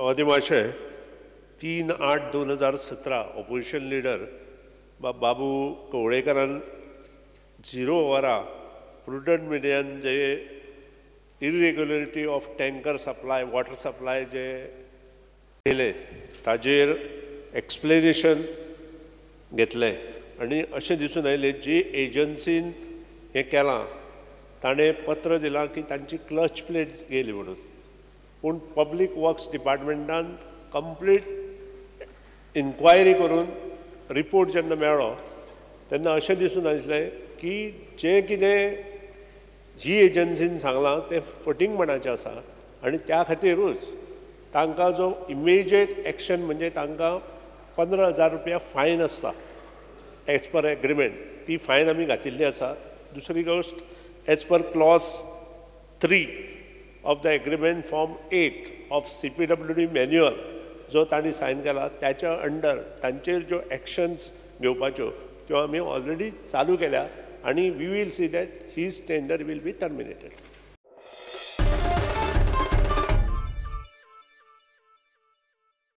अदिमाशय 3/8/2017 opposition leader बाबू कवळेकरान 0 वरां prudent मिडियान जे इरेग्युलरिटी of tanker supply water supply जे केले ताजेर एक्सप्लेनेशन घेतलें आनी अशें दिसून आयलें जी एजन्सीन हें केलां ताणें पत्र दिलां की तांची क्लच प्लेट गेली म्हणून पूण पब्लीक वर्क्स डिपार्टमेंटान कंप्लीट इन्क्वायरी करून रिपोर्ट जेन्ना मेळ्ळो तेन्ना अशें दिसून आयलें की जें कितें ही एजन्सीन सांगलां तें फटींगपणाचें आसा आनी त्या खातीरूच तांकां जो इमिजिएट एक्शन म्हणजे तांकां 15,000 रुपया फायन आसता एज पर एग्रीमेंट ती फायन आमी घातिल्ली आसा. दुसरी गोश्ट as per clause 3 of the agreement form 8 of CPWD manual जो तांणी सायन केला त्याच्या अंडर तांचेर ज्यो एक्शन्स घेवपाच्यो त्यो आमी ऑलरेडी चालू केल्या आनी we will see that his tender will be terminated.